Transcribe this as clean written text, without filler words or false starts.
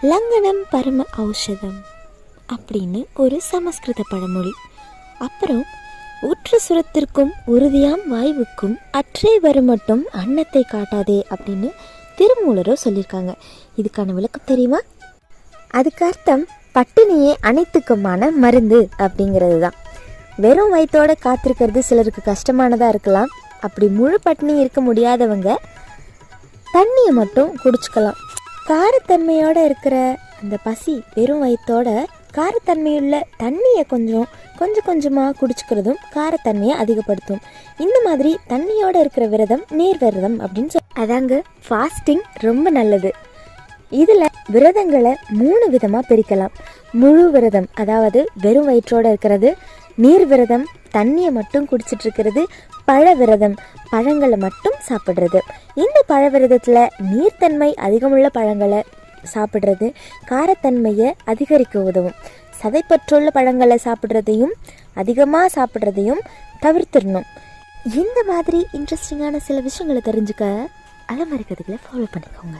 லங்கனம் பரம ஔஷதம் அப்படின்னு ஒரு சமஸ்கிருத பழமொழி. அப்புறம் ஊற்று சுரத்திற்கும் உறுதியாம் வாய்வுக்கும் அற்றே வரும் மட்டும் அன்னத்தை காட்டாதே அப்படின்னு திருமூலரோ சொல்லியிருக்காங்க. இதுக்கான விளக்கம் தெரியுமா? அதுக்கு அர்த்தம் பட்டினியே அனைத்துக்குமான மருந்து அப்படிங்கிறது தான். வெறும் வயிற்றோடு காத்திருக்கிறது சிலருக்கு கஷ்டமானதாக இருக்கலாம். அப்படி முழு பட்டினி இருக்க முடியாதவங்க தண்ணியை மட்டும் குடிச்சுக்கலாம். காரத்தன்மையோடு இருக்கிற அந்த பசி வெறும் வயிற்றோட காரத்தன்மையுள்ள தண்ணியை கொஞ்சமாக குடிச்சுக்கிறதும் காரத்தன்மையை அதிகப்படுத்தும். இந்த மாதிரி தண்ணியோடு இருக்கிற விரதம் நீர் விரதம் அப்படின்னு அதாங்க ஃபாஸ்டிங் ரொம்ப நல்லது. இதில் விரதங்களை 3 விதமாக பிரிக்கலாம். முழு விரதம், அதாவது வெறும் வயிற்றோடு இருக்கிறது. நீர் விரதம், தண்ணியை மட்டும் குடிச்சிட்டு இருக்கிறது. பழ விரதம், பழங்களை மட்டும் சாப்பிட்றது. இந்த பழ விரதத்தில் நீர்த்தன்மை அதிகமுள்ள பழங்களை சாப்பிட்றது காரத்தன்மையை அதிகரிக்க உதவும். சதைப்பற்றுள்ள பழங்களை சாப்பிட்றதையும் அதிகமாக சாப்பிட்றதையும் தவிர்த்திடணும். இந்த மாதிரி இன்ட்ரெஸ்டிங்கான சில விஷயங்களை தெரிஞ்சுக்க அலமறை கதைகளை ஃபாலோ பண்ணிக்கோங்க.